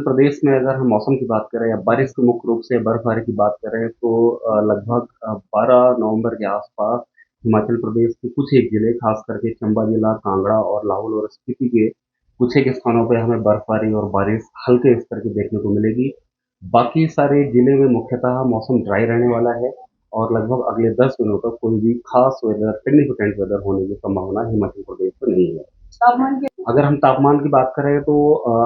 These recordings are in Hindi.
प्रदेश में अगर हम मौसम की बात करें या बारिश के मुख्य रूप से बर्फबारी की बात करें तो लगभग 12 नवंबर के आसपास हिमाचल प्रदेश के कुछ एक जिले खास करके चंबा जिला, कांगड़ा और लाहौल और स्पीति के कुछ एक स्थानों पे हमें बर्फबारी और बारिश हल्के स्तर की देखने को मिलेगी। बाकी सारे जिले में मुख्यतः मौसम ड्राई रहने वाला है और लगभग अगले 10 दिनों तक कोई भी खास वेदर, सिग्निफिकेंट वेदर होने की संभावना हिमाचल प्रदेश में नहीं है। तापमान की अगर हम तापमान की बात करें तो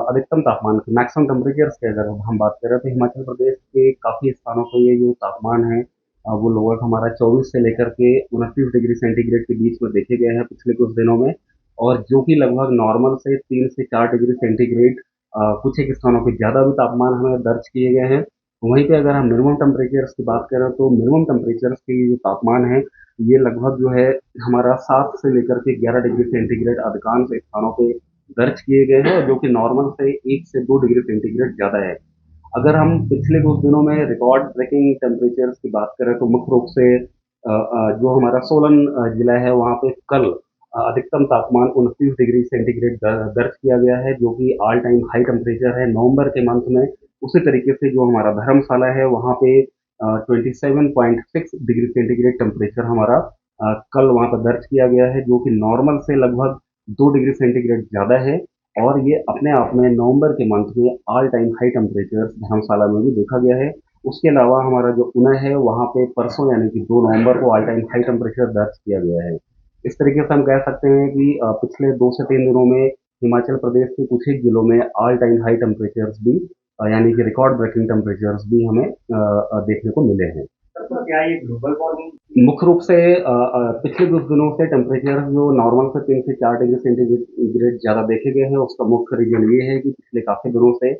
अधिकतम तापमान की मैक्सिमम टेम्परेचर्स की अगर हम बात करें तो हिमाचल प्रदेश के काफ़ी स्थानों पे ये जो तापमान है वो लगभग हमारा 24 से लेकर के 29 डिग्री सेंटीग्रेड के बीच में देखे गए हैं पिछले कुछ दिनों में, और जो कि लगभग नॉर्मल से 3 से 4 डिग्री सेंटीग्रेड कुछ एक स्थानों पे ज़्यादा भी तापमान हमें दर्ज किए गए हैं। वहीं पे अगर हम मिनिमम टेम्परेचर्स की बात करें तो मिनिमम टेम्परेचर्स के जो तापमान है ये लगभग जो है हमारा 7 से लेकर के 11 डिग्री सेंटीग्रेड अधिकांश स्थानों पे दर्ज किए गए हैं, जो कि नॉर्मल से 1 से 2 डिग्री सेंटीग्रेड ज़्यादा है। अगर हम पिछले कुछ दिनों में रिकॉर्ड ब्रेकिंग टेम्परेचर्स की बात करें तो मुख्य रूप से जो हमारा सोलन जिला है वहाँ पे कल अधिकतम तापमान 29 डिग्री सेंटीग्रेड दर्ज किया गया है, जो कि ऑल टाइम हाई टेम्परेचर है नवंबर के मंथ में। उसी तरीके से जो हमारा धर्मशाला है वहाँ पे 27.6 डिग्री सेंटीग्रेड टेम्परेचर हमारा कल वहाँ पर दर्ज किया गया है, जो कि नॉर्मल से लगभग 2 डिग्री सेंटीग्रेड ज़्यादा है। और ये अपने आप में नवंबर के मंथ में ऑल टाइम हाई टेम्परेचर धर्मशाला में भी देखा गया है। उसके अलावा हमारा जो ऊना है वहाँ पे परसों यानी कि 2 नवंबर को ऑल टाइम हाई टेम्परेचर दर्ज किया गया है। इस तरीके से हम कह सकते हैं कि पिछले 2 से 3 दिनों में हिमाचल प्रदेश के कुछ एक जिलों में ऑल टाइम हाई टेम्परेचर्स भी यानी कि रिकॉर्ड ब्रेकिंग टेम्परेचर्स भी हमें देखने को मिले हैं। तो क्या ये ग्लोबल वार्मिंग मुख्य रूप से पिछले कुछ दिनों से टेम्परेचर जो नॉर्मल से 3 से 4 डिग्री सेंटीग्रेड ज़्यादा देखे गए हैं, उसका मुख्य रीजन ये है कि पिछले काफ़ी दिनों से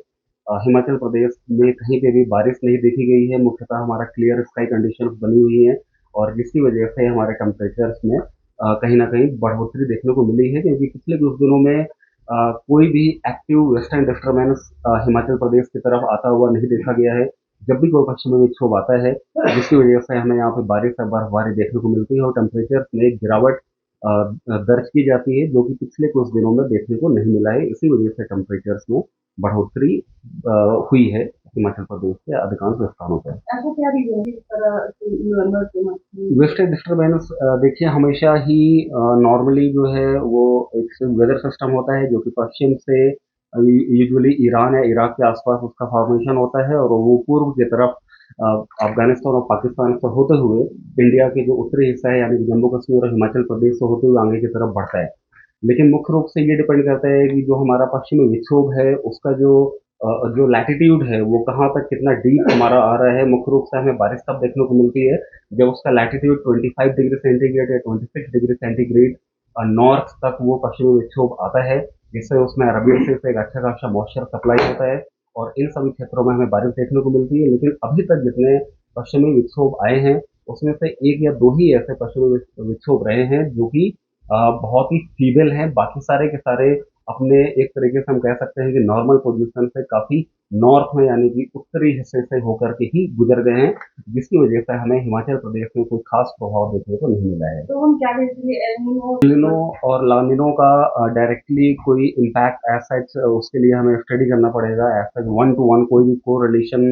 हिमाचल प्रदेश में कहीं पे भी बारिश नहीं देखी गई है। मुख्यतः हमारा क्लियर स्काई कंडीशंस बनी हुई हैं और जिसकी वजह से हमारे टेम्परेचर्स में कहीं न कहीं बढ़ोतरी देखने को मिली है, क्योंकि पिछले कुछ दिनों में कोई भी active western disturbance Himachal Pradesh की तरफ आता हुआ नहीं देखा गया है। जब भी कोई पश्चिमी विक्षोभ आता है जिसकी वजह से हमें यहाँ पे बारिश या बर्फबारी देखने को मिलती है और टेम्परेचर में एक गिरावट दर्ज की जाती है, जो कि पिछले कुछ दिनों में देखने को नहीं मिला है। इसी वजह से टेम्परेचर्स में बढ़ोतरी हुई है हिमाचल प्रदेश के अधिकांश स्थानों पर। ऐसा क्या रीजन है इस तरह नवंबर के मंथ में? वेस्टर्न डिस्टर्बेंस देखिए हमेशा ही नॉर्मली जो है वो एक वेदर सिस्टम होता है जो कि पश्चिम से यूजुअली ईरान या इराक के आसपास उसका फॉर्मेशन होता है और वो पूर्व की तरफ अफगानिस्तान और पाकिस्तान से होते हुए इंडिया के जो उत्तरी हिस्सा है यानी कि जम्मू कश्मीर और हिमाचल प्रदेश से होते हुए आगे की तरफ बढ़ता है। लेकिन मुख्य रूप से ये डिपेंड करता है कि जो हमारा पश्चिमी विक्षोभ है उसका जो लैटिट्यूड है वो कहाँ तक कितना डीप हमारा आ रहा है। मुख्य रूप से हमें बारिश तब देखने को मिलती है जब उसका लैटिट्यूड 25 डिग्री सेंटीग्रेड या 26 डिग्री सेंटीग्रेड नॉर्थ तक वो पश्चिमी विक्षोभ आता है, जिससे उसमें अरबियन सी से एक अच्छा खासा मॉइस्चर सप्लाई होता है और इन सभी क्षेत्रों में हमें बारिश देखने को मिलती है। लेकिन अभी तक जितने पश्चिमी विक्षोभ आए हैं उसमें से एक या दो ही ऐसे पश्चिमी विक्षोभ रहे हैं जो कि बहुत ही फीबल हैं। बाकी सारे के सारे अपने एक तरीके से हम कह सकते हैं कि नॉर्मल पोजीशन से काफ़ी नॉर्थ में यानी कि उत्तरी हिस्से से होकर के ही गुजर गए हैं, जिसकी वजह से हमें हिमाचल प्रदेश में कोई खास प्रभाव देखने को नहीं मिला है। तो हम क्या एलिनो और लानिनो का डायरेक्टली कोई इम्पैक्ट एज सच उसके लिए हमें स्टडी करना पड़ेगा। एज सच 1 to 1 कोई भी कोरिलेशन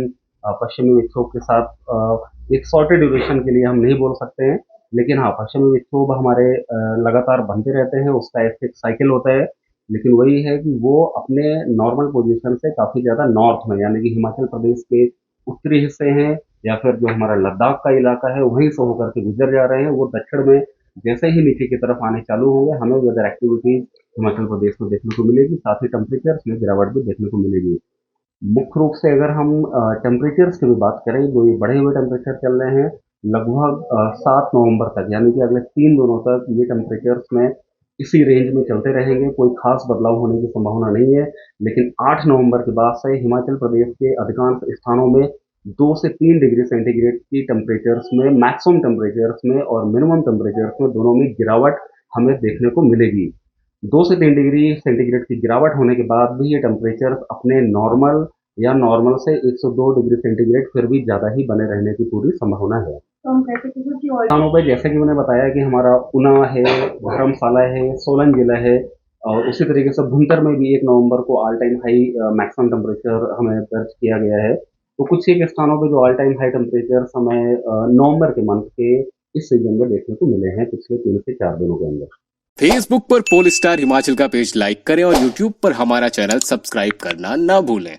पश्चिमी विक्षोभ के साथ एक शॉर्टेड ड्यूरेशन के लिए हम नहीं बोल सकते हैं। लेकिन हाँ, पश्चिमी विक्षोभ हमारे लगातार बनते रहते हैं, उसका एक साइकिल होता है। लेकिन वही है कि वो अपने नॉर्मल पोजीशन से काफ़ी ज़्यादा नॉर्थ में यानी कि हिमाचल प्रदेश के उत्तरी हिस्से हैं या फिर जो हमारा लद्दाख का इलाका है वहीं से होकर के गुजर जा रहे हैं। वो दक्षिण में जैसे ही नीचे की तरफ आने चालू होंगे हमें वेदर एक्टिविटीज हिमाचल प्रदेश में देखने को मिलेगी, साथ ही टेम्परेचर्स में गिरावट भी देखने को मिलेगी। मुख्य रूप से अगर हम टेम्परेचर्स की भी बात करें, जो ये बढ़े हुए टेम्परेचर चल रहे हैं लगभग 7 नवंबर तक यानी कि अगले 3 दिनों तक ये टेम्परेचर्स में इसी रेंज में चलते रहेंगे, कोई खास बदलाव होने की संभावना नहीं है। लेकिन 8 नवंबर के बाद से हिमाचल प्रदेश के अधिकांश स्थानों में 2 से 3 डिग्री सेंटीग्रेड की टेम्परेचर्स में मैक्सिमम टेम्परेचर्स में और मिनिमम टेम्परेचर्स में दोनों में गिरावट हमें देखने को मिलेगी। 2 से 3 डिग्री सेंटीग्रेड की गिरावट होने के बाद भी ये टेम्परेचर अपने नॉर्मल या नॉर्मल से 102 डिग्री सेंटीग्रेड फिर भी ज़्यादा ही बने रहने की पूरी संभावना है। तो हम कहते हैं कि स्थानों पर जैसे कि मैंने बताया कि हमारा ऊना है, धर्मशाला है, सोलन जिला है, और उसी तरीके से भुंतर में भी 1 नवंबर को all time high maximum temperature हमें दर्ज किया गया है। तो कुछ एक स्थानों पे जो ऑल टाइम हाई टेम्परेचर्स हमें नवंबर के मंथ के इस सीज़न में देखने को मिले हैं पिछले 3 से 4 दिनों के अंदर। फेसबुक पर पोल स्टार हिमाचल का पेज लाइक करें और यूट्यूब पर हमारा चैनल सब्सक्राइब करना ना भूलें।